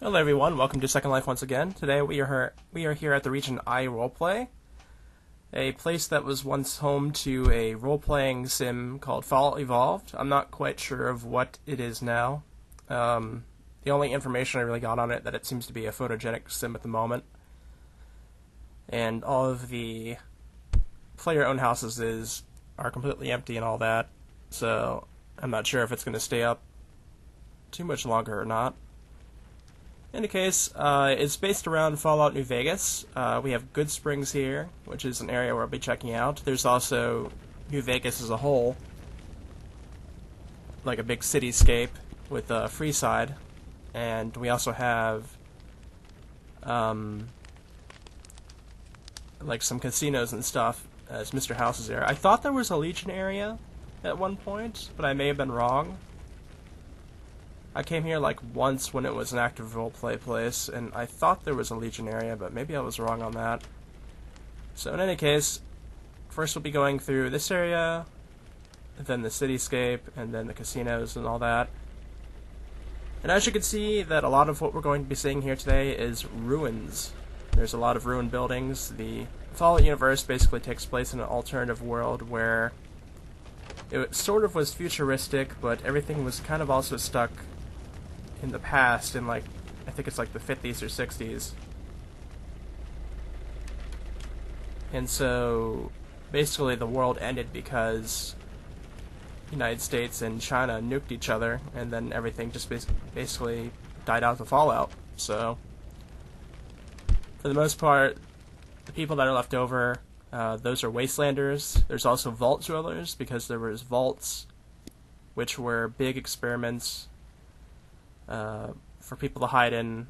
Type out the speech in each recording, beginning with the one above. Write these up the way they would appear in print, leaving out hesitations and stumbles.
Hello everyone, welcome to Second Life once again. Today we are here at the region iRoleplay, a place that was once home to a role-playing sim called Fallout Evolved. I'm not quite sure of what it is now. The only information I really got on it that it seems to be a photogenic sim at the moment. And all of the player-owned houses are completely empty and all that, so I'm not sure if it's going to stay up too much longer or not. In any case, it's based around Fallout New Vegas. We have Good Springs here, which is an area where I'll be checking out. There's also New Vegas as a whole, like a big cityscape with Freeside, and we also have like some casinos and stuff as Mr. House's area. I thought there was a Legion area at one point, but I may have been wrong. I came here like once when it was an active roleplay place, and I thought there was a Legion area, but maybe I was wrong on that. So in any case, first we'll be going through this area, then the cityscape, and then the casinos and all that. And as you can see, that a lot of what we're going to be seeing here today is ruins. There's a lot of ruined buildings. The Fallout universe basically takes place in an alternative world where it sort of was futuristic, but everything was kind of also stuck in the past, in like, I think it's like the 50s or 60s. And so, basically the world ended because the United States and China nuked each other, and then everything just basically died out to Fallout. So, for the most part, the people that are left over, those are wastelanders. There's also vault dwellers, because there was vaults, which were big experiments for people to hide in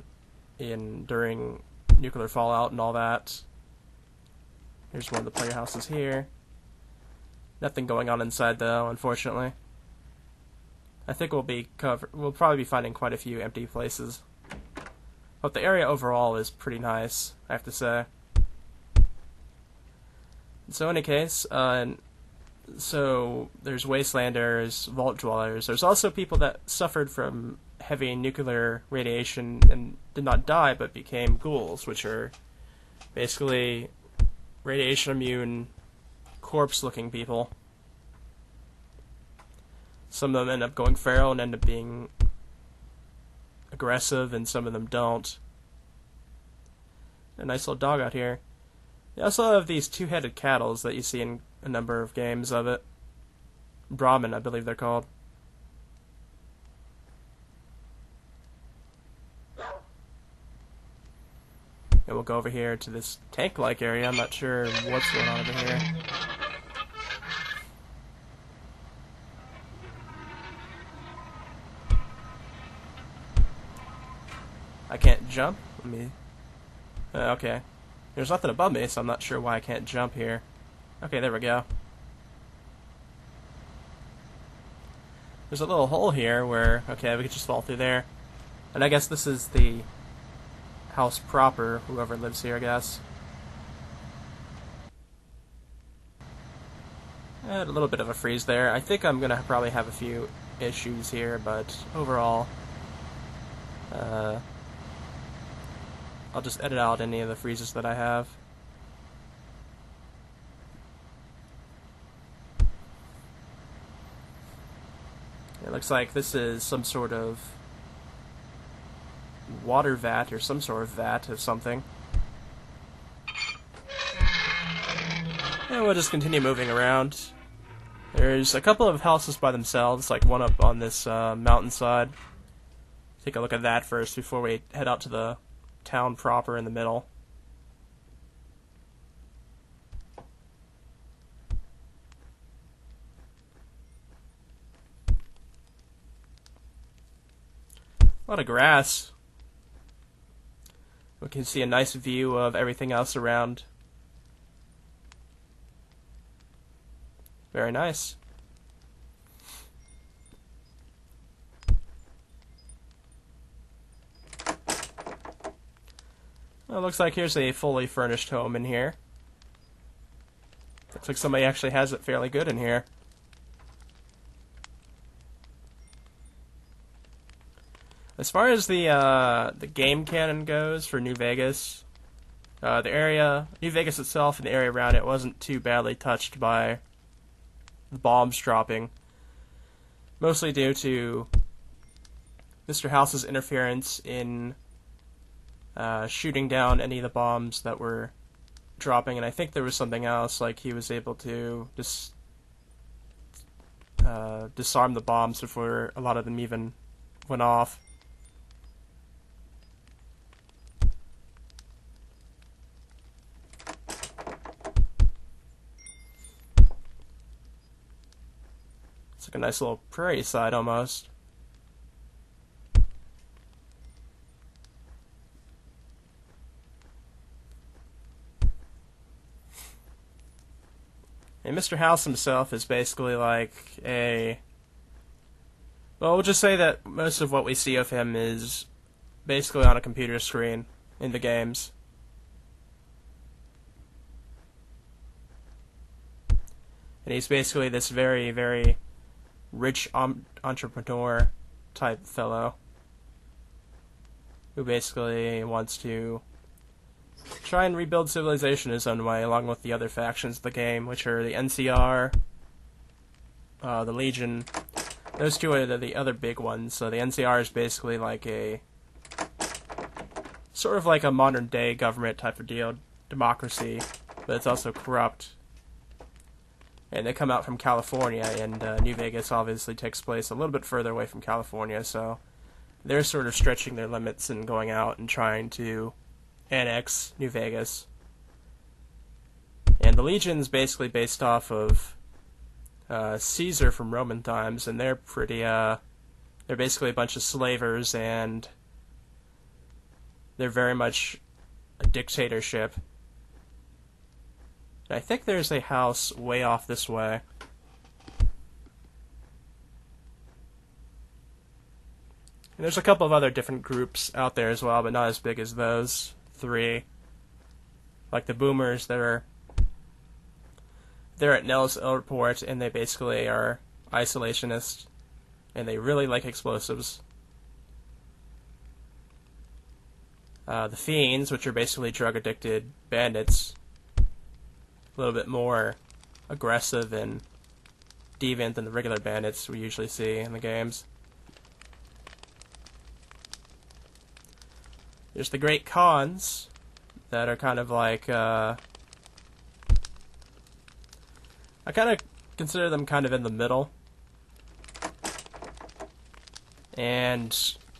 during nuclear fallout and all that. Here's one of the player houses here. Nothing going on inside though, unfortunately. I think we'll probably be finding quite a few empty places. But the area overall is pretty nice, I have to say. So in any case, so there's wastelanders, vault dwellers. There's also people that suffered from heavy nuclear radiation and did not die, but became ghouls, which are basically radiation immune, corpse-looking people. Some of them end up going feral and end up being aggressive, and some of them don't. A nice little dog out here. They also have these two-headed cattle that you see in a number of games of it. Brahman, I believe they're called. And we'll go over here to this tank-like area. I'm not sure what's going on over here. I can't jump? Let me... okay. There's nothing above me, so I'm not sure why I can't jump here. Okay, there we go. There's a little hole here where, okay, we could just fall through there. And I guess this is the house proper, whoever lives here, I guess. I had a little bit of a freeze there. I think I'm gonna probably have a few issues here, but overall, I'll just edit out any of the freezes that I have. It looks like this is some sort of water vat, or some sort of vat of something. And we'll just continue moving around. There's a couple of houses by themselves, like one up on this mountainside. Take a look at that first before we head out to the town proper in the middle. A lot of grass. We can see a nice view of everything else around. Very nice. Well, it looks like here's a fully furnished home in here. Looks like somebody actually has it fairly good in here. As far as the game canon goes for New Vegas, the area, New Vegas itself and the area around it wasn't too badly touched by the bombs dropping, mostly due to Mr. House's interference in shooting down any of the bombs that were dropping, and I think there was something else, like he was able to just disarm the bombs before a lot of them even went off. It's like a nice little prairie side almost. And Mr. House himself is basically like a... Well, we'll just say that most of what we see of him is basically on a computer screen in the games. And he's basically this very, very rich entrepreneur type fellow who basically wants to try and rebuild civilization his own way, along with the other factions of the game, which are the NCR, the Legion. Those two are the other big ones. So the NCR is basically like a sort of like a modern day government type of deal, democracy, but it's also corrupt. And they come out from California, and New Vegas obviously takes place a little bit further away from California, so they're sort of stretching their limits and going out and trying to annex New Vegas. And the Legion's basically based off of Caesar from Roman times, and they're pretty, they're basically a bunch of slavers, and they're very much a dictatorship. I think there's a house way off this way. And there's a couple of other different groups out there as well, but not as big as those three. Like the Boomers, they're at Nels Airport, and they basically are isolationists, and they really like explosives. The Fiends, which are basically drug-addicted bandits, a little bit more aggressive and deviant than the regular bandits we usually see in the games. There's the Great Khans that are kind of like, I kind of consider them kind of in the middle. And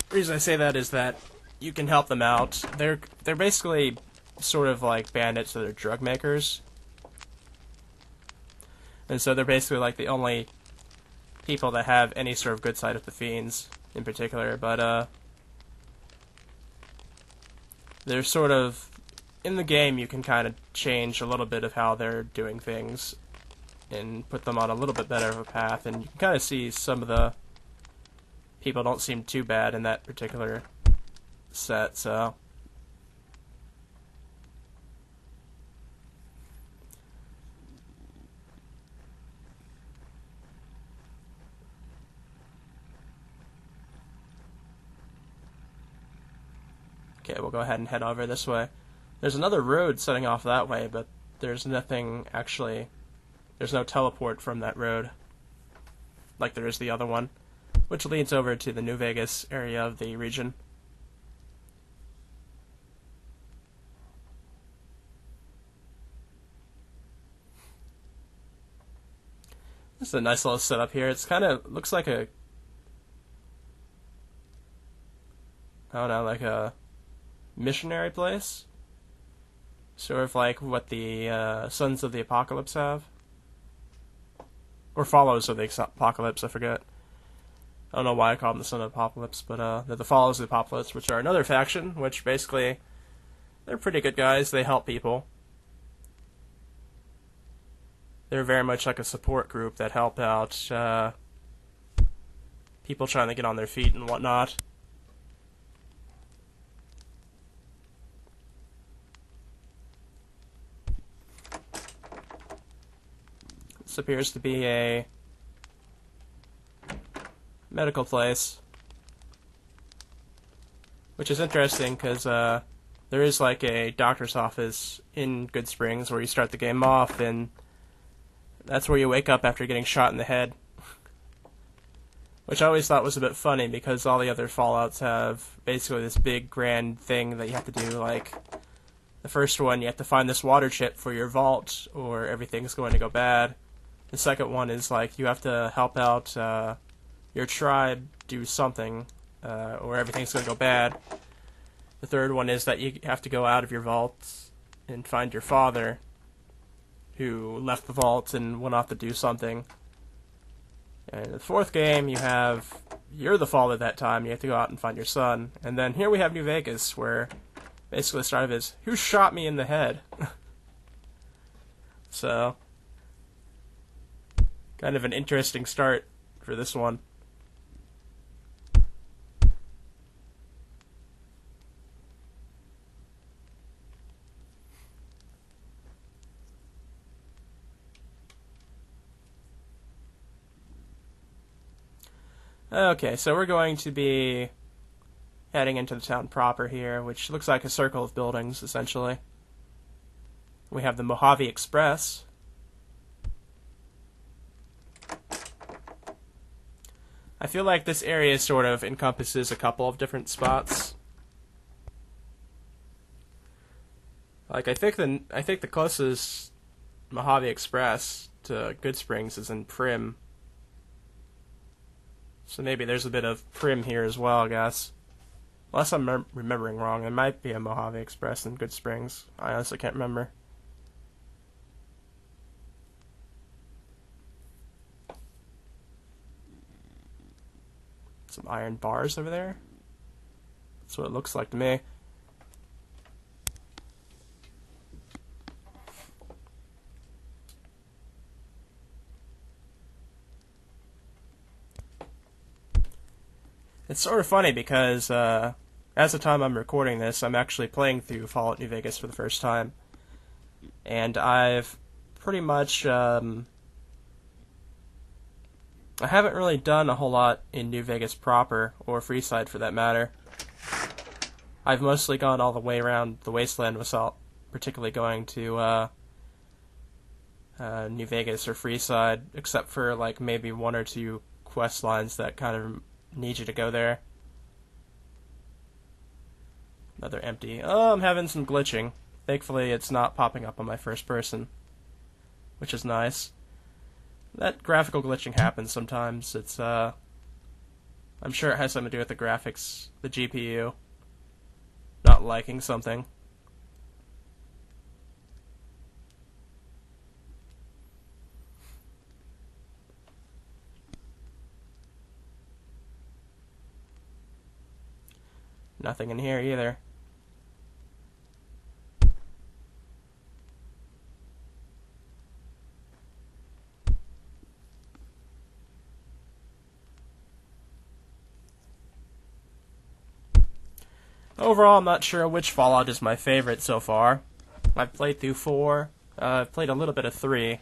the reason I say that is that you can help them out. They're basically sort of like bandits that are drug makers. And so they're basically like the only people that have any sort of good side of the Fiends in particular. But they're sort of, in the game you can kind of change a little bit of how they're doing things and put them on a little bit better of a path, and you can kind of see some of the people don't seem too bad in that particular set, so... Okay, we'll go ahead and head over this way. There's another road setting off that way, but there's nothing actually... There's no teleport from that road, like there is the other one, which leads over to the New Vegas area of the region. This is a nice little setup here. It's kind of looks like a... I don't know, like a missionary place? Sort of like what the Sons of the Apocalypse have. Or Followers of the Apocalypse, I forget. I don't know why I call them the Son of the Apocalypse, but they're the Followers of the Apocalypse, which are another faction, which basically, they're pretty good guys. They help people. They're very much like a support group that help out people trying to get on their feet and whatnot. This appears to be a medical place. which is interesting because there is like a doctor's office in Good Springs where you start the game off, and that's where you wake up after getting shot in the head. Which I always thought was a bit funny because all the other Fallouts have basically this big grand thing that you have to do. Like, the first one, you have to find this water chip for your vault or everything's going to go bad. The second one is like you have to help out your tribe do something or everything's going to go bad. The third one is that you have to go out of your vault and find your father who left the vault and went off to do something. And in the fourth game, you're the father that time, you have to go out and find your son. And then here we have New Vegas, where basically the start of it is, who shot me in the head? So, kind of an interesting start for this one. Okay, so we're going to be heading into the town proper here, which looks like a circle of buildings, essentially. We have the Mojave Express. I feel like this area sort of encompasses a couple of different spots. Like, I think the closest Mojave Express to Good Springs is in Prim. So maybe there's a bit of Prim here as well, I guess. Unless I'm remembering wrong, there might be a Mojave Express in Good Springs. I honestly can't remember. Some iron bars over there. That's what it looks like to me. It's sort of funny because, as the time I'm recording this, I'm actually playing through Fallout New Vegas for the first time. And I've pretty much, I haven't really done a whole lot in New Vegas proper, or Freeside for that matter. I've mostly gone all the way around the wasteland without particularly going to, New Vegas or Freeside, except for, like, maybe one or two quest lines that kind of need you to go there. Another empty. Oh, I'm having some glitching. Thankfully, it's not popping up on my first person, which is nice. That graphical glitching happens sometimes. It's, I'm sure it has something to do with the graphics, the GPU, not liking something. Nothing in here either. Overall, I'm not sure which Fallout is my favorite so far. I've played through 4, I've played a little bit of 3,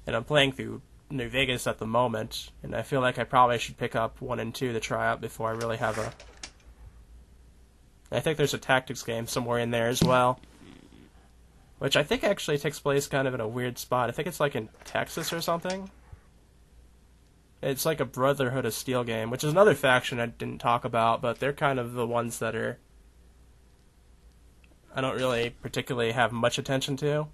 and I'm playing through New Vegas at the moment, and I feel like I probably should pick up 1 and 2 to try out before I really have a... I think there's a tactics game somewhere in there as well, which I think actually takes place kind of in a weird spot. I think it's like in Texas or something. It's like a Brotherhood of Steel game, which is another faction I didn't talk about, but they're kind of the ones that are... I don't really particularly have much attention to.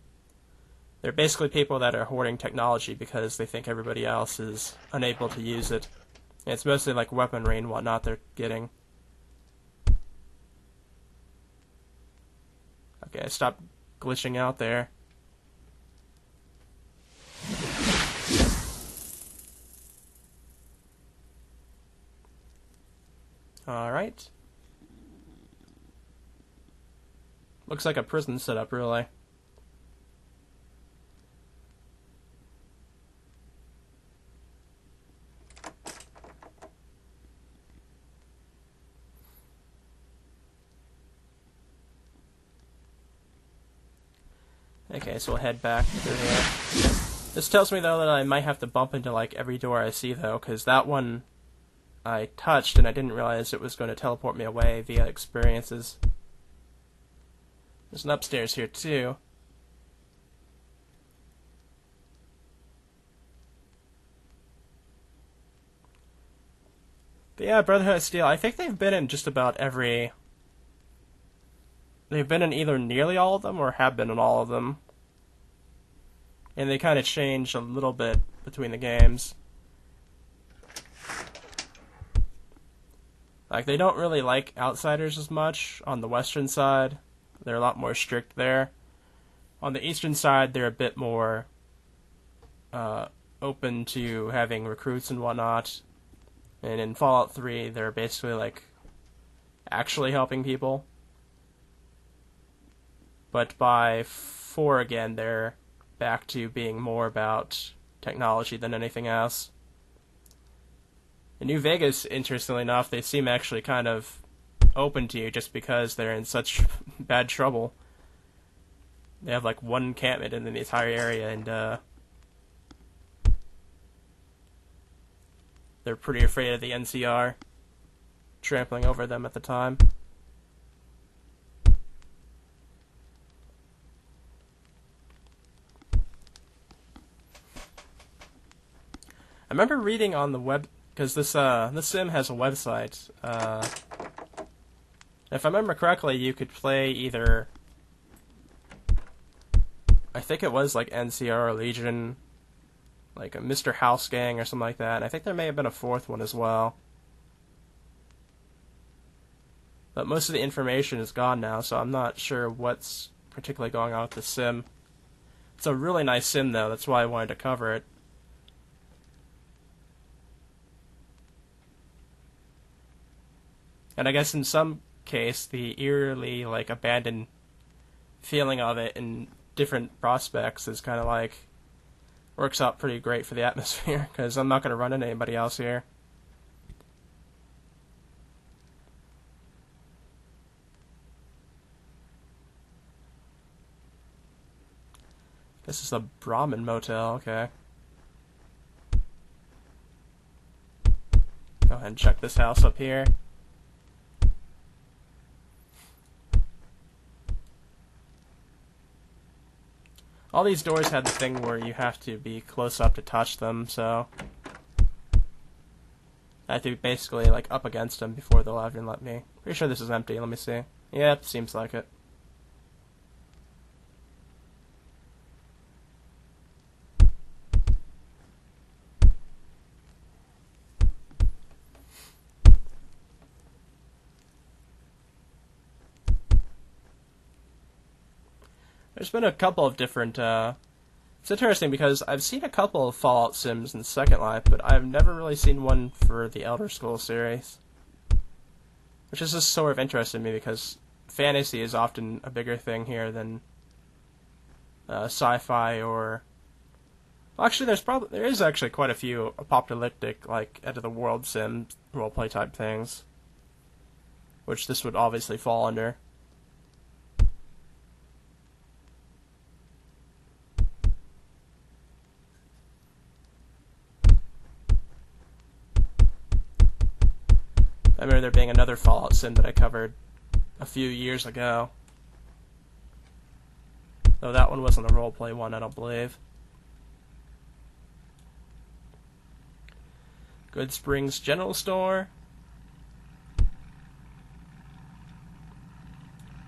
They're basically people that are hoarding technology because they think everybody else is unable to use it. And it's mostly like weaponry and whatnot they're getting. Okay, I stopped glitching out there. Alright. Looks like a prison setup, really. Okay, so we'll head back through here. This tells me, though, that I might have to bump into, like, every door I see, though, because that one I touched, and I didn't realize it was going to teleport me away via experiences. There's an upstairs here, too. But yeah, Brotherhood of Steel, I think they've been in just about every... They've been in either nearly all of them or have been in all of them. And they kind of changed a little bit between the games. Like, they don't really like outsiders as much on the western side. They're a lot more strict there. On the eastern side, they're a bit more open to having recruits and whatnot. And in Fallout 3, they're basically, like, actually helping people. But by 4 again, they're back to being more about technology than anything else. In New Vegas, interestingly enough, they seem actually kind of open to you just because they're in such bad trouble. They have like one encampment in the entire area, and they're pretty afraid of the NCR trampling over them at the time. I remember reading on the web, because this sim has a website. If I remember correctly, you could play either, I think it was like NCR or Legion, like a Mr. House Gang or something like that. And I think there may have been a fourth one as well. But most of the information is gone now, so I'm not sure what's particularly going on with the sim. It's a really nice sim, though. That's why I wanted to cover it. And I guess in some case, the eerily, like, abandoned feeling of it in different prospects is kind of like, works out pretty great for the atmosphere, because I'm not going to run into anybody else here. This is the Brahman Motel, okay. Go ahead and check this house up here. All these doors had the thing where you have to be close up to touch them, so I have to be basically like up against them before they'll even let me. Pretty sure this is empty, let me see. Yep, seems like it. There's been a couple of different, it's interesting because I've seen a couple of Fallout sims in Second Life, but I've never really seen one for the Elder Scrolls series. Which is just sort of interesting to me because fantasy is often a bigger thing here than sci-fi or... Well, actually, there is actually quite a few apocalyptic, like, end-of-the-world sim roleplay type things. Which this would obviously fall under. I remember there being another Fallout sim that I covered a few years ago. Though that one wasn't a roleplay one, I don't believe. Good Springs General Store.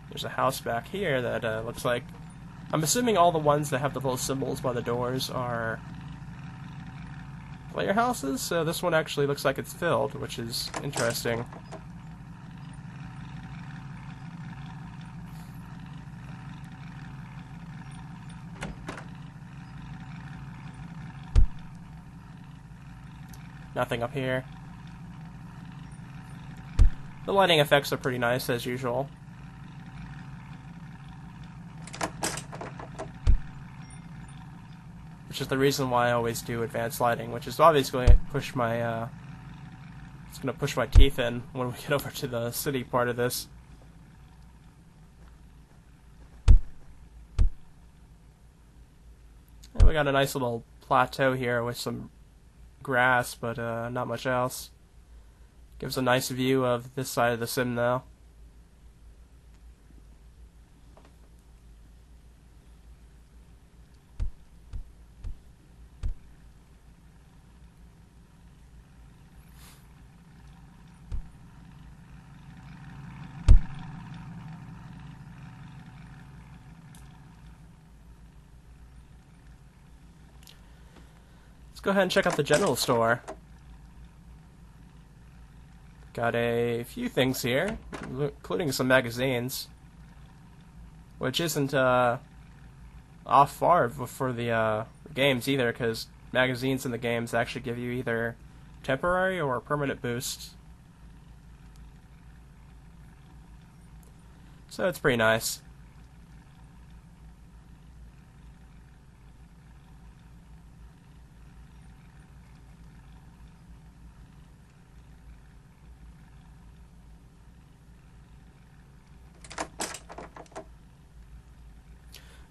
There's a house back here that looks like... I'm assuming all the ones that have the little symbols by the doors are player houses, so this one actually looks like it's filled, which is interesting. Nothing up here. The lighting effects are pretty nice, as usual. Which is the reason why I always do advanced lighting, which is obviously going to push my, it's going to push my teeth in when we get over to the city part of this. And we got a nice little plateau here with some grass, but not much else. Gives a nice view of this side of the sim though. Let's go ahead and check out the general store. Got a few things here, including some magazines, which isn't off far for the games either, because magazines in the games actually give you either temporary or permanent boosts. So it's pretty nice.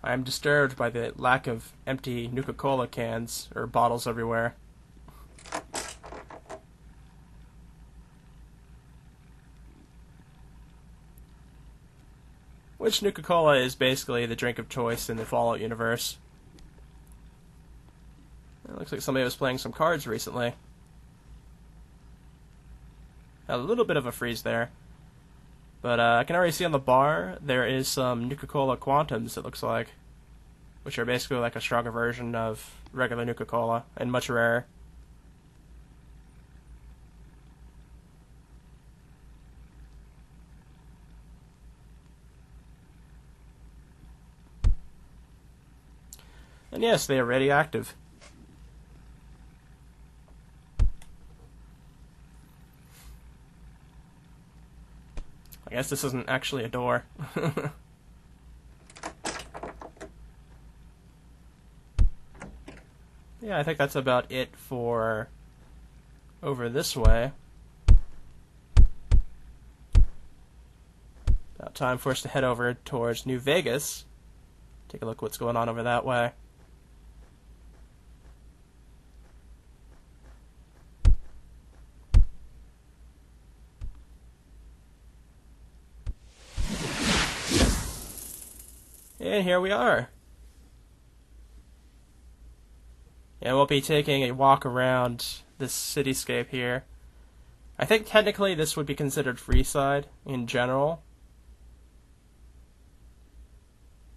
I am disturbed by the lack of empty Nuka-Cola cans or bottles everywhere. Which Nuka-Cola is basically the drink of choice in the Fallout universe. It looks like somebody was playing some cards recently. A little bit of a freeze there. But I can already see on the bar there is some Nuka-Cola Quantums, it looks like. Which are basically like a stronger version of regular Nuka-Cola, and much rarer. And yes, they are radioactive. I guess this isn't actually a door. Yeah, I think that's about it for over this way. About time for us to head over towards New Vegas. Take a look what's going on over that way. And here we are. And we'll be taking a walk around this cityscape here. I think technically this would be considered Freeside in general.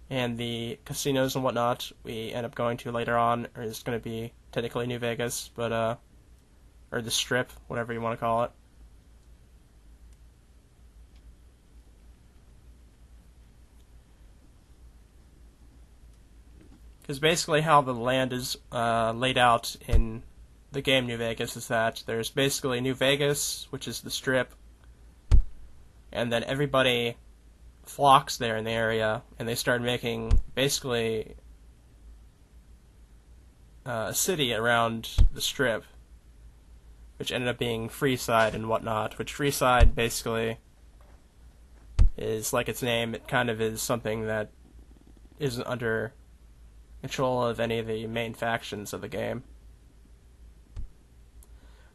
And the casinos and whatnot we end up going to later on is going to be technically New Vegas, but or the Strip, whatever you want to call it. Because basically how the land is laid out in the game New Vegas is that there's basically New Vegas, which is the Strip, and then everybody flocks there in the area, and they start making basically a city around the Strip, which ended up being Freeside and whatnot, which Freeside basically is like its name. It kind of is something that isn't under control of any of the main factions of the game.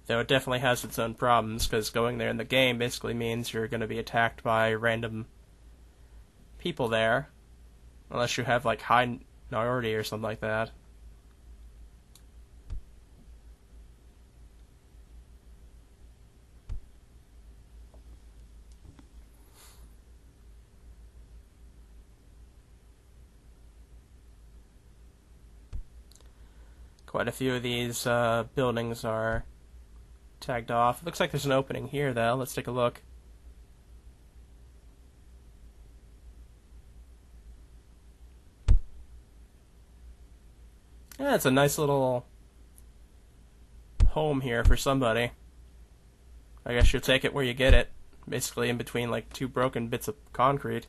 Though it definitely has its own problems, because going there in the game basically means you're going to be attacked by random people there, unless you have like high minority or something like that. Quite a few of these buildings are tagged off. It looks like there's an opening here, though. Let's take a look. Yeah, it's a nice little home here for somebody. I guess you'll take it where you get it. Basically in between like two broken bits of concrete.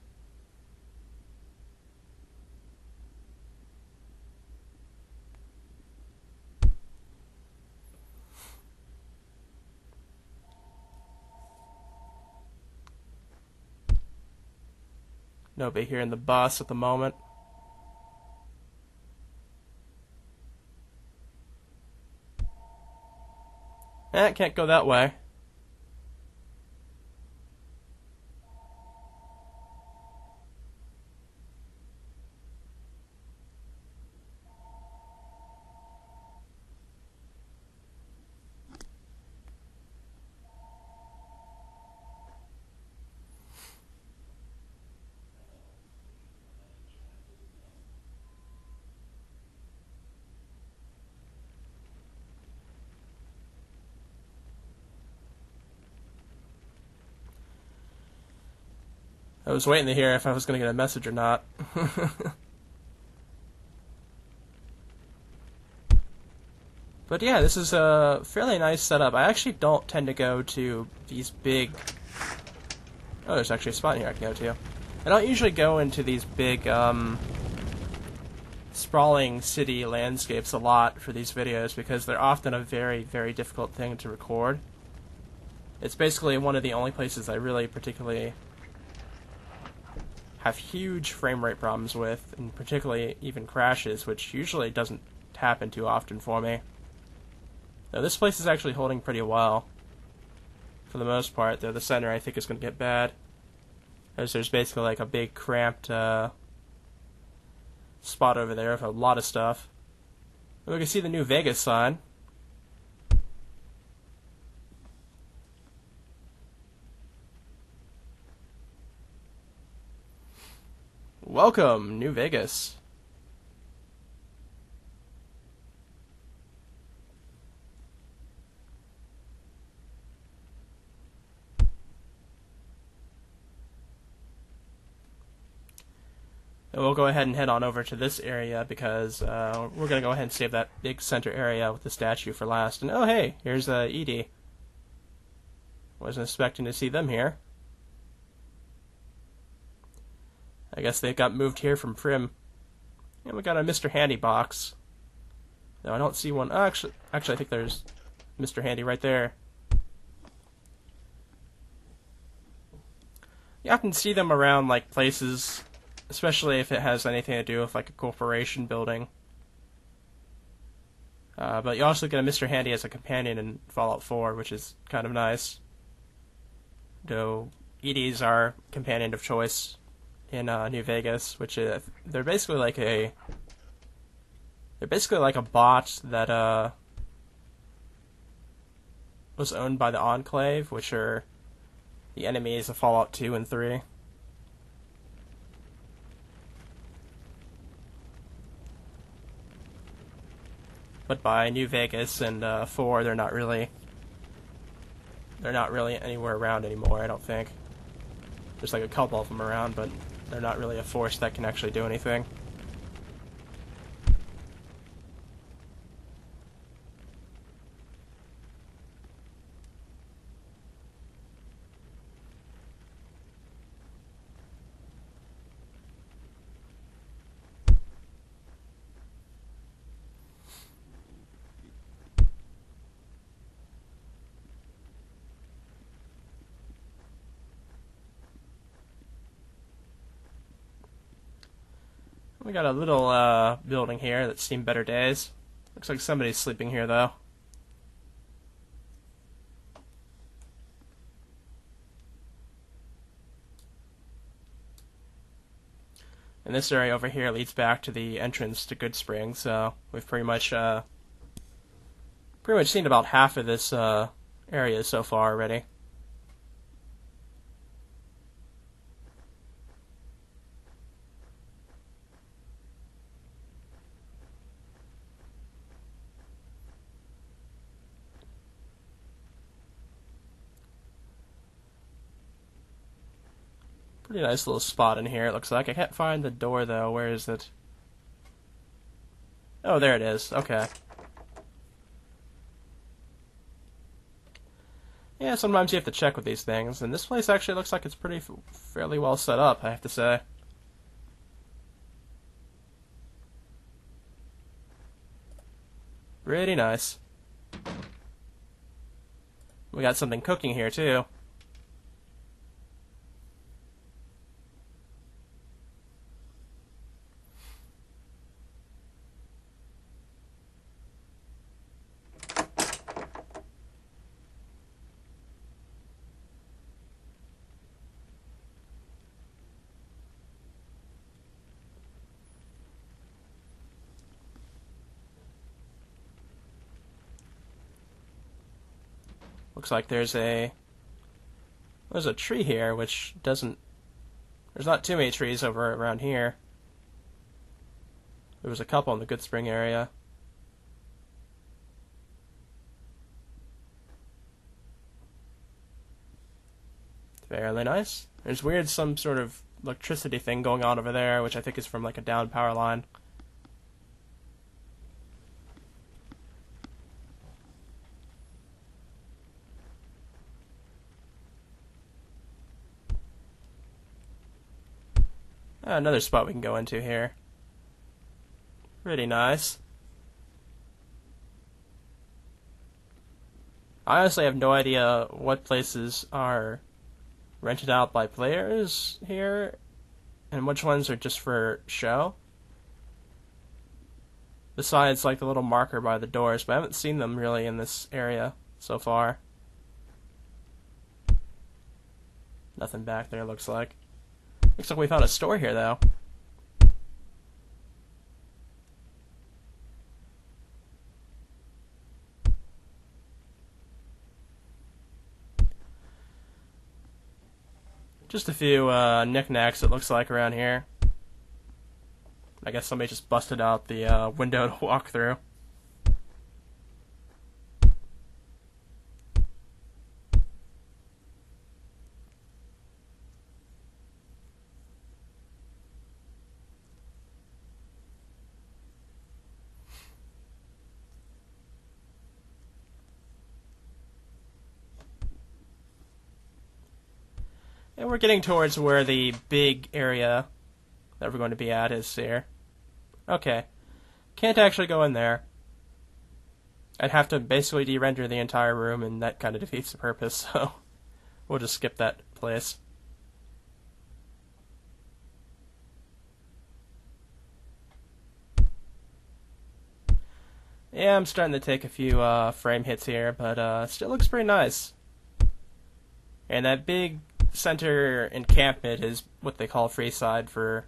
Nobody here in the bus at the moment. Can't go that way. I was waiting to hear if I was going to get a message or not. But yeah, this is a fairly nice setup. I actually don't tend to go to these big... Oh, there's actually a spot here I can go to. I don't usually go into these big, sprawling city landscapes a lot for these videos because they're often a very, very difficult thing to record. It's basically one of the only places I really particularly have huge frame rate problems with, and particularly even crashes, which usually doesn't happen too often for me. Now, this place is actually holding pretty well, for the most part, though the center I think is going to get bad. As there's basically like a big cramped spot over there with a lot of stuff. We can see the New Vegas sign. Welcome, New Vegas. And we'll go ahead and head on over to this area because we're going to go ahead and save that big center area with the statue for last. And oh hey, here's Edie. Wasn't expecting to see them here. I guess they got moved here from Prim. And we got a Mr. Handy box. No, I don't see one. Oh, actually, I think there's Mr. Handy right there. You often see them around like places, especially if it has anything to do with like a corporation building. But you also get a Mr. Handy as a companion in Fallout 4, which is kind of nice. Though Edie's our companion of choice in New Vegas, which they're basically like a bot that was owned by the Enclave, which are the enemies of Fallout 2 and 3. But by New Vegas and 4, they're not really anywhere around anymore, I don't think. There's like a couple of them around, but they're not really a force that can actually do anything. We got a little building here that's seen better days. Looks like somebody's sleeping here, though. And this area over here leads back to the entrance to Good Spring, so we've pretty much seen about half of this area so far already. Pretty nice little spot in here, it looks like. I can't find the door, though. Where is it? Oh, there it is. Okay. Yeah, sometimes you have to check with these things, and this place actually looks like it's fairly well set up, I have to say. Pretty nice. We got something cooking here, too. Looks like there's a tree here, which doesn't... There's not too many trees over around here. There was a couple in the Good Spring area. Fairly nice. There's weird some sort of electricity thing going on over there, which I think is from like a down power line. Another spot we can go into here. Pretty nice. I honestly have no idea what places are rented out by players here and which ones are just for show. Besides, like, the little marker by the doors, but I haven't seen them really in this area so far. Nothing back there, looks like. Looks like we found a store here, though. Just a few knickknacks, it looks like, around here. I guess somebody just busted out the window to walk through. And we're getting towards where the big area that we're going to be at is here. Okay. Can't actually go in there. I'd have to basically de-render the entire room, and that kind of defeats the purpose, so we'll just skip that place. Yeah, I'm starting to take a few frame hits here, but it still looks pretty nice. And that big center encampment is what they call Freeside for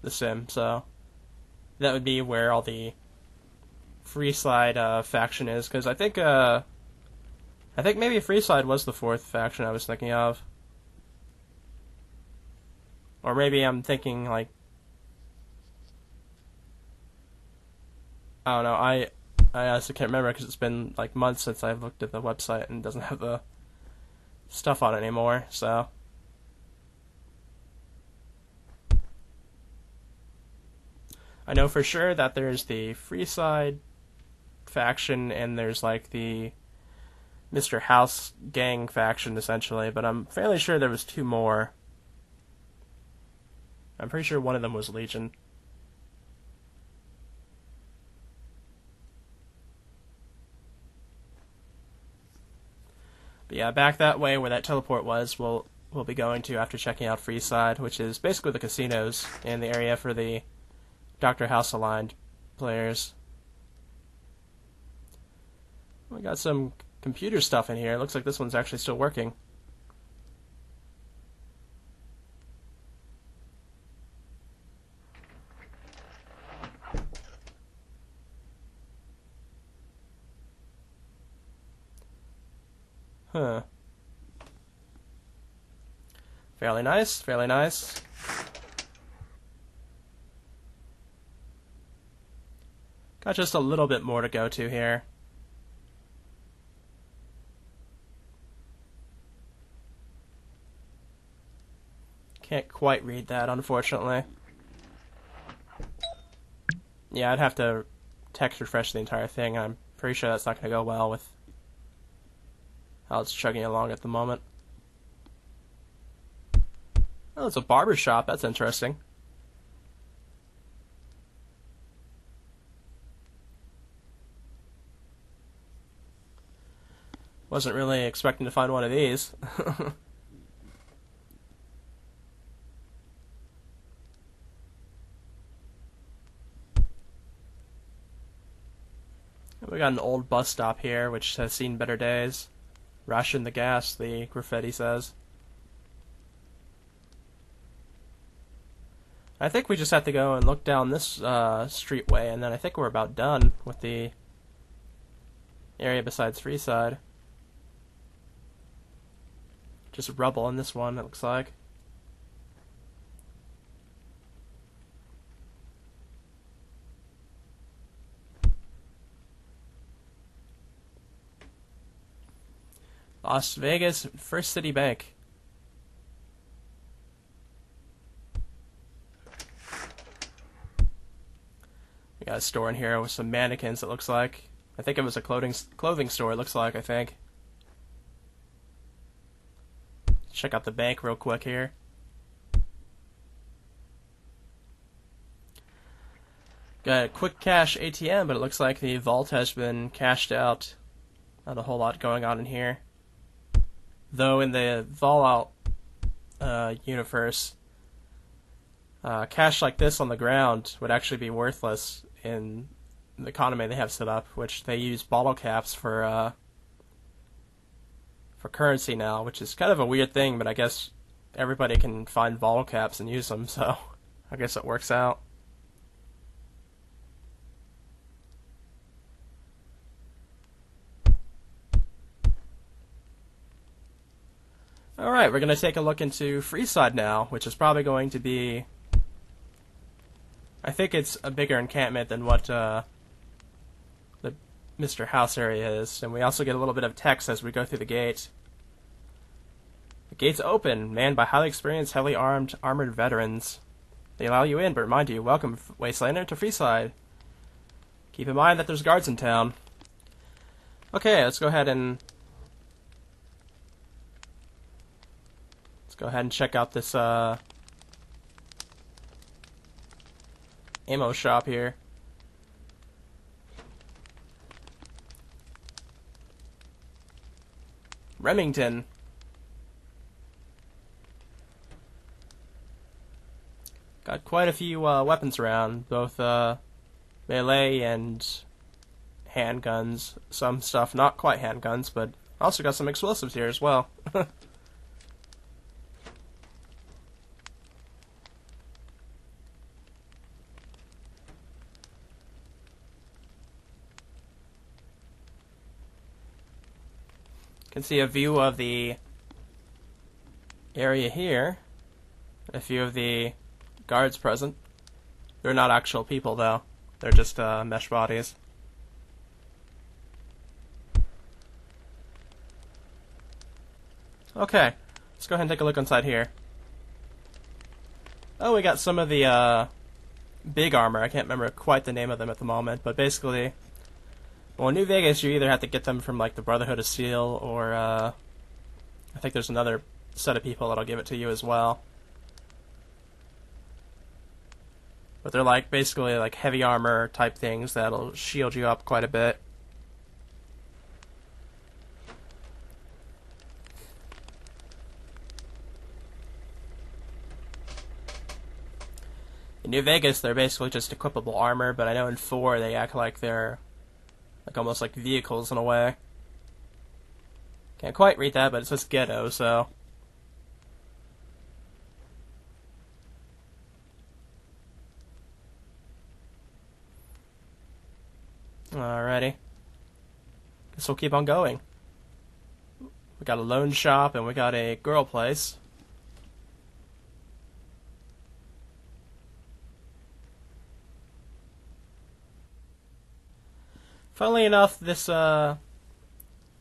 the sim, so that would be where all the Freeside faction is, because I think maybe Freeside was the fourth faction I was thinking of. Or maybe I'm thinking, like, I don't know, I honestly can't remember because it's been like months since I've looked at the website and it doesn't have the stuff on it anymore, so. I know for sure that there's the Freeside faction and there's like the Mr. House gang faction essentially, but I'm fairly sure there was two more. I'm pretty sure one of them was Legion. But yeah, back that way where that teleport was, we'll be going to after checking out Freeside, which is basically the casinos in the area for the Dr. House aligned players. We got some computer stuff in here. It looks like this one's actually still working. Huh. Fairly nice, fairly nice. Got just a little bit more to go to here. Can't quite read that, unfortunately. Yeah, I'd have to text refresh the entire thing, and I'm pretty sure that's not going to go well with how it's chugging along at the moment. Oh, it's a barber shop. That's interesting. Wasn't really expecting to find one of these. We got an old bus stop here, which has seen better days. Ration the gas, the graffiti says. I think we just have to go and look down this streetway, and then I think we're about done with the area besides Freeside. Just rubble in this one, it looks like. Las Vegas First City Bank. got a store in here with some mannequins, it looks like. I think it was a clothing store, it looks like, I think. Check out the bank real quick here. Got a quick cash ATM, but it looks like the vault has been cashed out. Not a whole lot going on in here. Though in the Fallout universe, cash like this on the ground would actually be worthless in the economy they have set up, which they use bottle caps for currency now, which is kind of a weird thing, but I guess everybody can find bottle caps and use them, so I guess it works out. Alright, we're going to take a look into Freeside now, which is probably going to be... I think it's a bigger encampment than what the Mr. House area is, and we also get a little bit of text as we go through the gate. The gate's open, manned by highly experienced, heavily armored veterans. They allow you in, but remind you, welcome, Wastelander, to Freeside. Keep in mind that there's guards in town. Okay, let's go ahead and check out this ammo shop here. Remington. Got quite a few weapons around, both melee and handguns. Some stuff not quite handguns, but also got some explosives here as well. Can see a view of the area here. A few of the guards present. They're not actual people, though. They're just mesh bodies. Okay, let's go ahead and take a look inside here. Oh, we got some of the big armor. I can't remember quite the name of them at the moment, but basically... Well, in New Vegas, you either have to get them from, like, the Brotherhood of Steel, or, I think there's another set of people that'll give it to you as well. But they're, like, basically, like, heavy armor type things that'll shield you up quite a bit. In New Vegas, they're basically just equipable armor, but I know in 4 they act like they're... like almost like vehicles in a way. Can't quite read that, but it says ghetto, so... Alrighty. Guess we'll keep on going. We got a loan shop, and we got a girl place. Funnily enough, this, I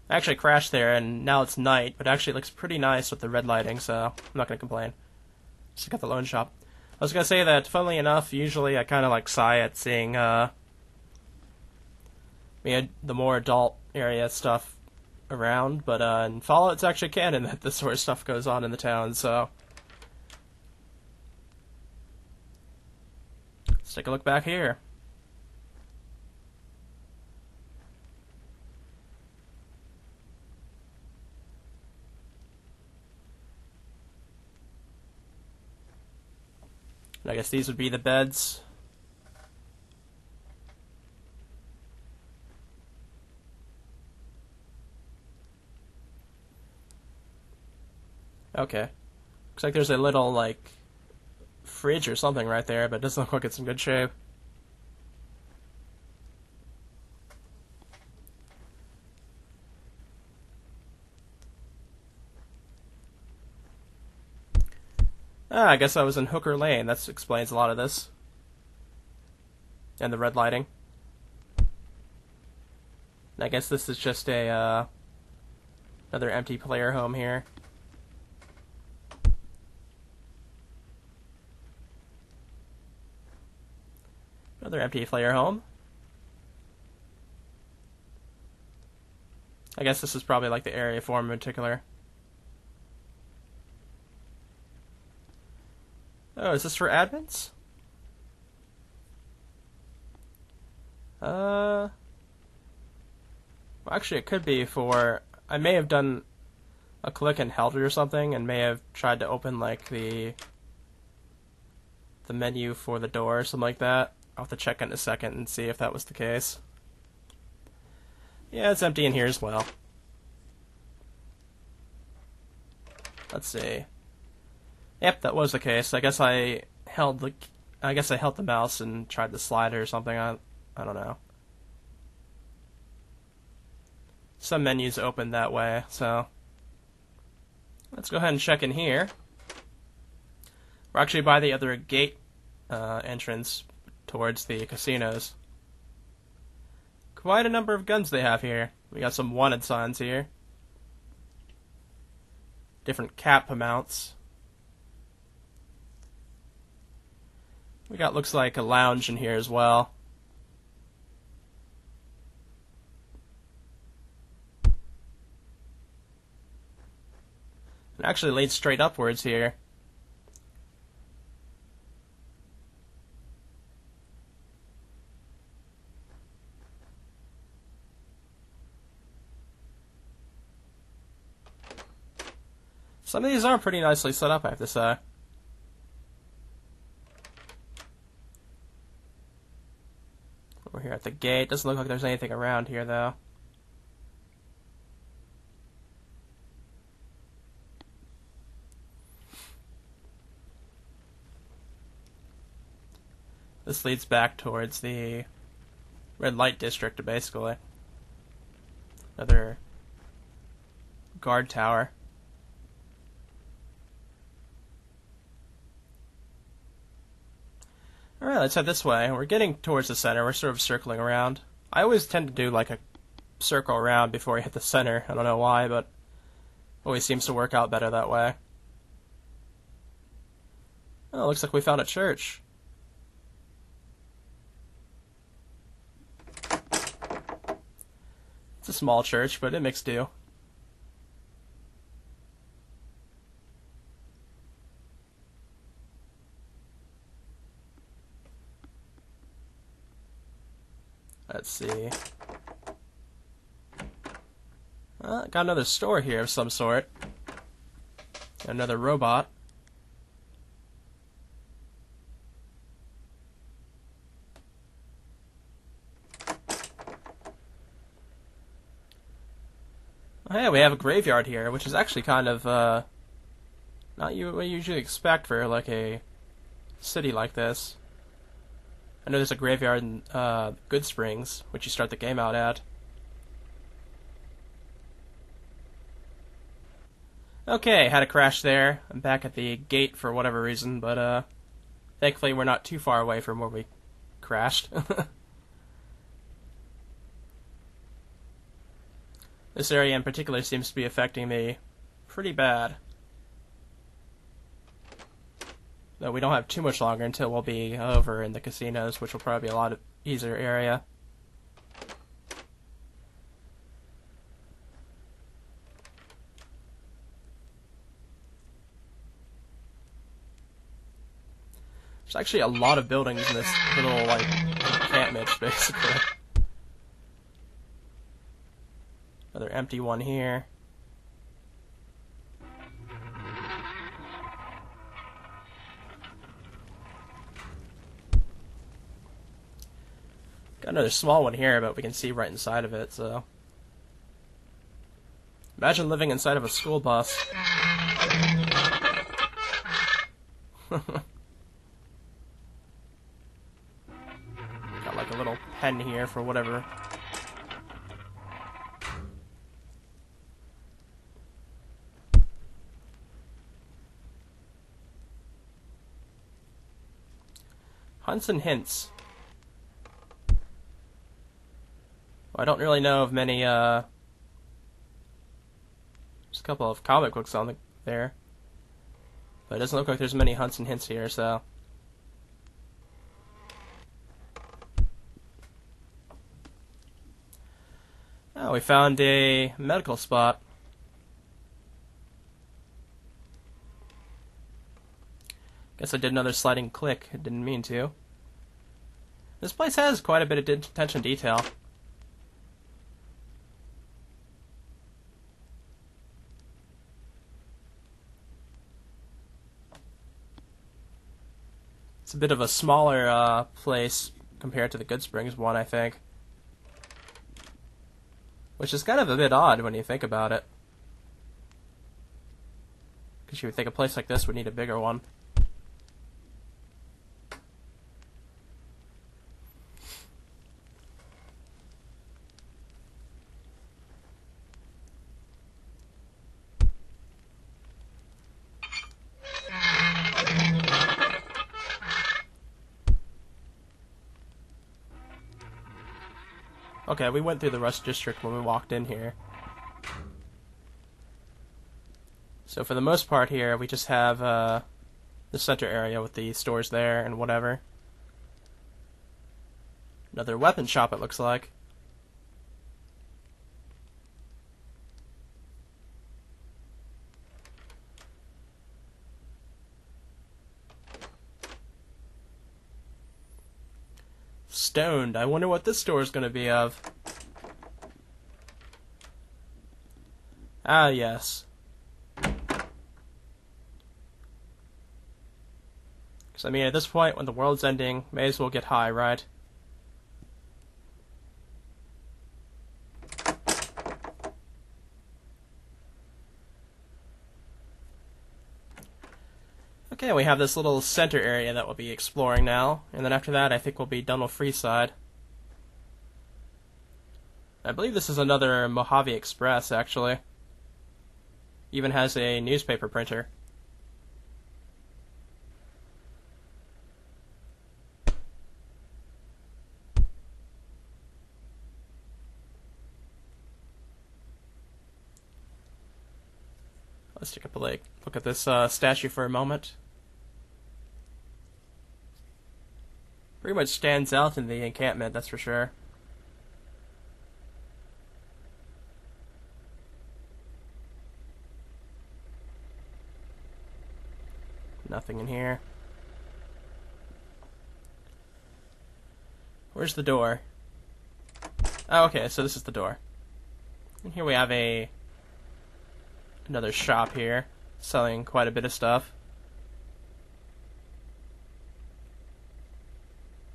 actually crashed there, and now it's night, but it actually looks pretty nice with the red lighting, so I'm not going to complain. Just got the loan shop. I was going to say that, funnily enough, usually I kind of, like, sigh at seeing, the more adult area stuff around, but, in Fallout, it's actually canon that this sort of stuff goes on in the town, so... Let's take a look back here. I guess these would be the beds. Okay. Looks like there's a little, like, fridge or something right there, but it doesn't look like it's in good shape. I guess I was in Hooker Lane. That explains a lot of this. And the red lighting. And I guess this is just a, another empty player home here. Another empty player home. I guess this is probably like the area for him in particular. Oh, is this for admins? Well, actually, it could be for... I may have done a click and held it or something, and may have tried to open, like, the menu for the door or something like that. I'll have to check in a second and see if that was the case. Yeah, it's empty in here as well. Let's see. Yep, that was the case. I guess I held the mouse and tried to slide it or something. I don't know. Some menus open that way, so let's go ahead and check in here. We're actually by the other gate entrance towards the casinos. Quite a number of guns they have here. We got some wanted signs here. Different cap amounts. We got, looks like, a lounge in here as well. It actually leads straight upwards here. Some of these are pretty nicely set up, I have to say. We're here at the gate. Doesn't look like there's anything around here, though. This leads back towards the red light district, basically. Another guard tower. Alright, let's head this way. We're getting towards the center. We're sort of circling around. I always tend to do like a circle around before I hit the center. I don't know why, but always seems to work out better that way. Oh, looks like we found a church. It's a small church, but it makes do. Let's see. Got another store here of some sort. Another robot. Oh, hey, we have a graveyard here, which is actually kind of not what you usually expect for like a city like this. I know there's a graveyard in Good Springs, which you start the game out at. Okay, had a crash there. I'm back at the gate for whatever reason, but thankfully we're not too far away from where we crashed. This area in particular seems to be affecting me pretty bad. Though we don't have too much longer until we'll be over in the casinos, which will probably be a lot of easier area. There's actually a lot of buildings in this little, like, encampment, basically. Another empty one here. Got another small one here, but we can see right inside of it, so... Imagine living inside of a school bus. Got like a little pen here for whatever. Hunts and hints. I don't really know of many, just a couple of comic books on there. But it doesn't look like there's many hunts and hints here, so... Oh, we found a medical spot. Guess I did another sliding click. I didn't mean to. This place has quite a bit of attention to detail. It's a bit of a smaller place compared to the Good Springs one, I think. Which is kind of a bit odd when you think about it. Because you would think a place like this would need a bigger one. Okay, we went through the Rust District when we walked in here. So for the most part here, we just have the center area with the stores there and whatever. Another weapon shop, it looks like. Stoned. I wonder what this store is going to be of. Ah, yes. Because, I mean, at this point, when the world's ending, may as well get high, right? Okay, we have this little center area that we'll be exploring now, and then after that I think we'll be done with Freeside. I believe this is another Mojave Express, actually. Even has a newspaper printer. Let's take a look at this statue for a moment. Pretty much stands out in the encampment, that's for sure. Nothing in here. Where's the door? Oh, okay, so this is the door. And here we have another shop here, selling quite a bit of stuff.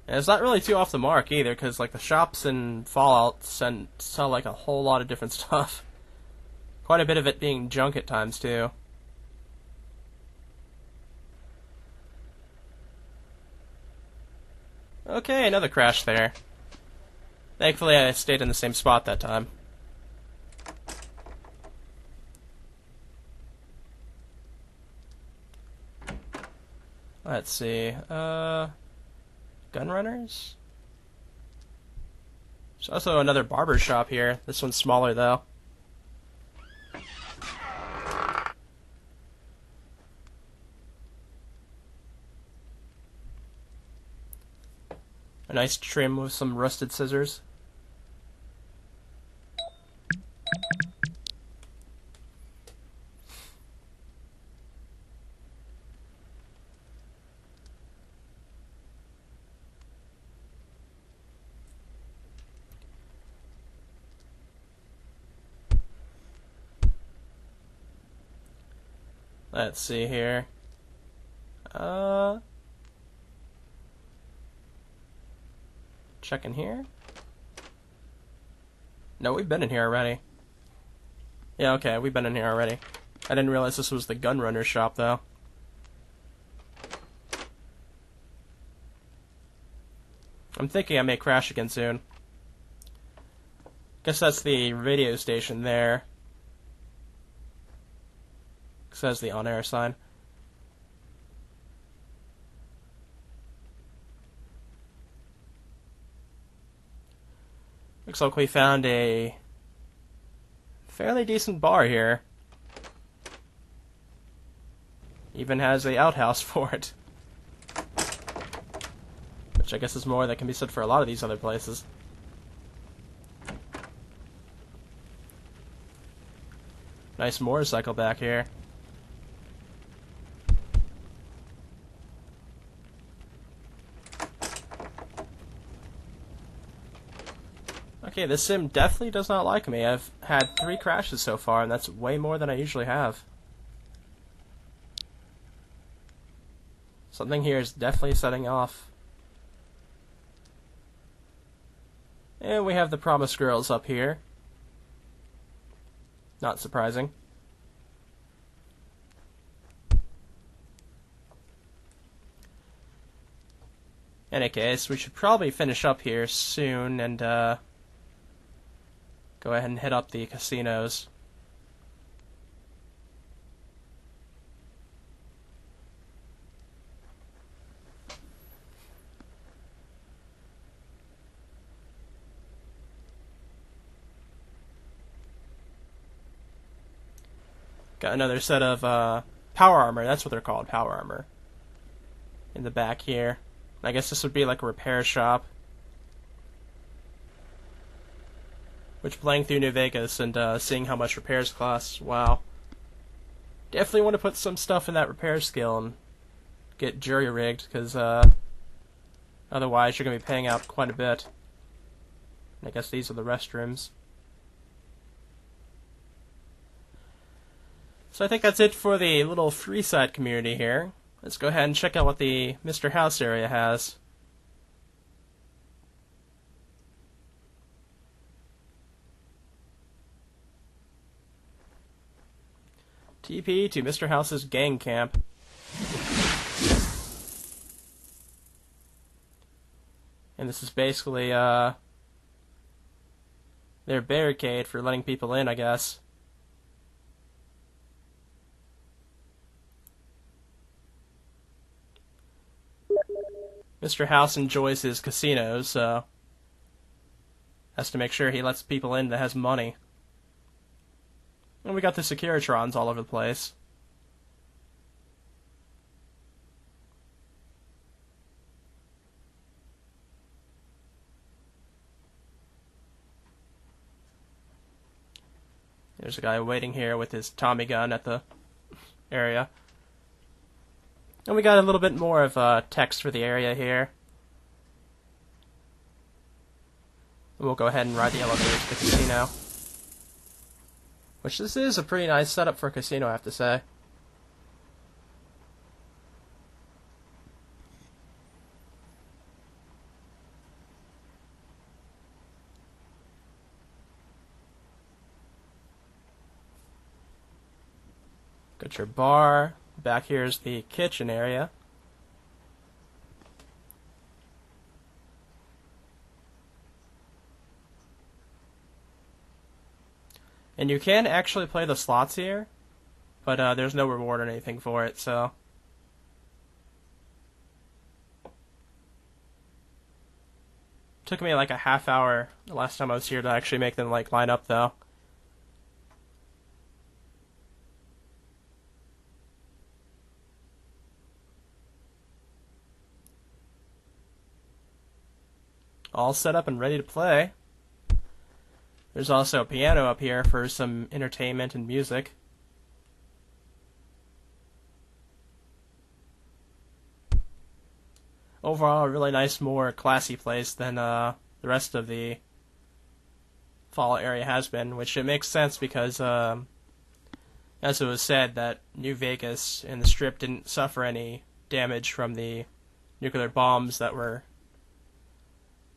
And it's not really too off the mark either, because like the shops in Fallout sell like a whole lot of different stuff. Quite a bit of it being junk at times too. Okay, another crash there. Thankfully I stayed in the same spot that time. Let's see, gun runners? There's also another barber shop here. This one's smaller though. A nice trim with some rusted scissors. Let's see here. Check in here. No, we've been in here already. Yeah, okay, we've been in here already. I didn't realize this was the gun runner shop, though. I'm thinking I may crash again soon. Guess that's the radio station there. Says the on-air sign. Looks like we found a fairly decent bar here. Even has a outhouse for it. Which I guess is more that can be said for a lot of these other places. Nice motorcycle back here. Okay, this sim definitely does not like me. I've had 3 crashes so far, and that's way more than I usually have. Something here is definitely setting off. And we have the Promised Girls up here. Not surprising. In any case, we should probably finish up here soon and go ahead and hit up the casinos. Got another set of power armor. That's what they're called, power armor. In the back here. I guess this would be like a repair shop. Which, playing through New Vegas and seeing how much repairs cost, wow. Definitely want to put some stuff in that repair skill and get jury rigged, because otherwise you're going to be paying out quite a bit. And I guess these are the restrooms. So I think that's it for the little Freeside community here. Let's go ahead and check out what the Mr. House area has. TP to Mr. House's gang camp. And this is basically their barricade for letting people in, I guess. Mr. House enjoys his casinos, so has to make sure he lets people in that has money. And we got the Securitrons all over the place. There's a guy waiting here with his Tommy gun at the area. And we got a little bit more of text for the area here. We'll go ahead and ride the elevator to the casino. Which, this is a pretty nice setup for a casino, I have to say. Got your bar. Back here is the kitchen area. And you can actually play the slots here, but there's no reward or anything for it, so. Took me like a half hour the last time I was here to actually make them like line up, though. All set up and ready to play. There's also a piano up here for some entertainment and music. Overall, a really nice, more classy place than the rest of the Fallout area has been, which it makes sense because, as it was said, that New Vegas and the Strip didn't suffer any damage from the nuclear bombs that were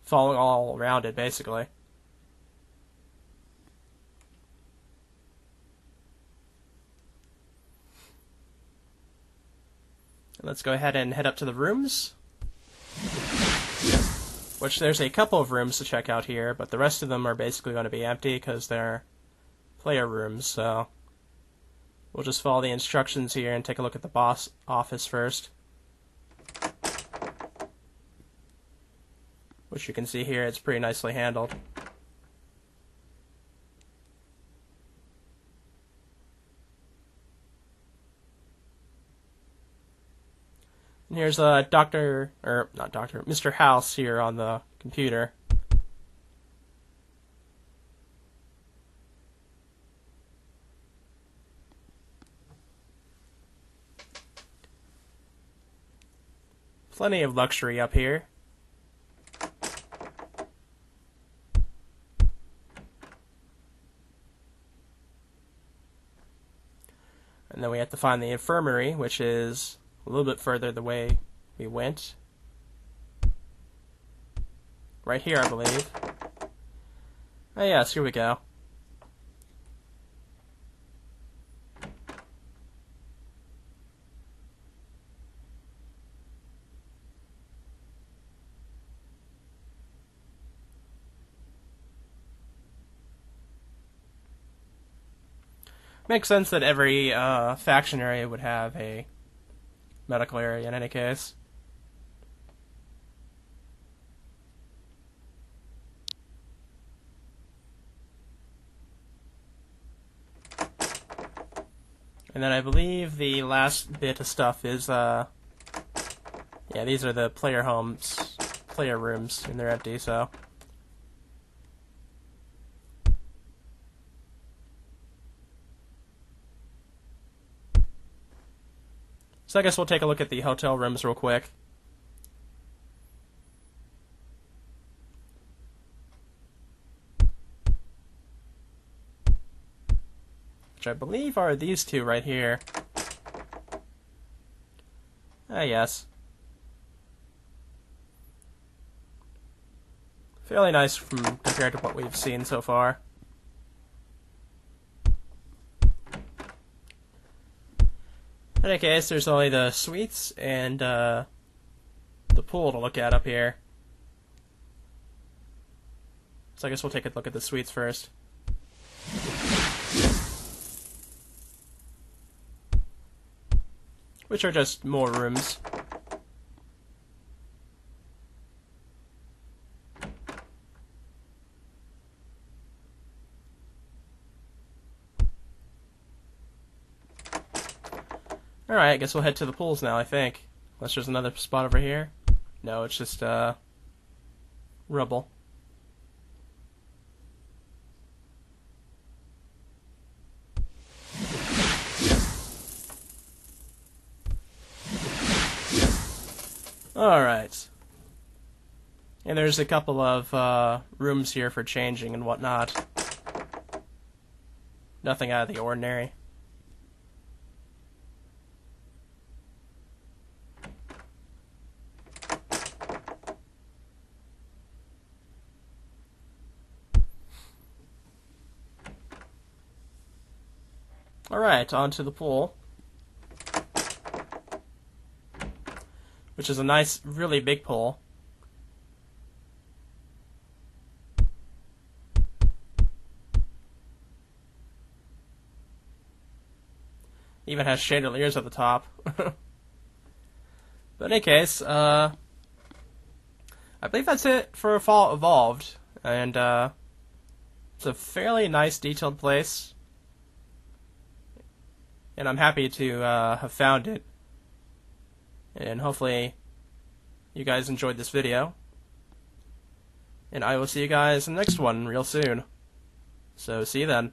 falling all around it, basically. Let's go ahead and head up to the rooms. Which, there's a couple of rooms to check out here, but the rest of them are basically going to be empty because they're player rooms, so we'll just follow the instructions here and take a look at the boss office first. Which you can see here, it's pretty nicely handled. And here's Mr. House here on the computer. Plenty of luxury up here. And then we have to find the infirmary, which is a little bit further the way we went. Right here, I believe. Oh yes, here we go. Makes sense that every faction area would have a medical area in any case. And then I believe the last bit of stuff is, yeah, these are the player homes, player rooms, and they're empty, so. So I guess we'll take a look at the hotel rooms real quick. Which I believe are these two right here. Ah, yes. Fairly nice compared to what we've seen so far. In any case, there's only the suites and the pool to look at up here. So I guess we'll take a look at the suites first. Which are just more rooms. Alright, I guess we'll head to the pools now, I think. Unless there's another spot over here. No, it's just, rubble. Alright. And there's a couple of, rooms here for changing and whatnot. Nothing out of the ordinary. Alright, on to the pool. Which is a nice, really big pool. Even has chandeliers at the top. But in any case, I believe that's it for Fall Evolved. And, it's a fairly nice, detailed place. And I'm happy to have found it. And hopefully you guys enjoyed this video. And I will see you guys in the next one real soon. So see you then.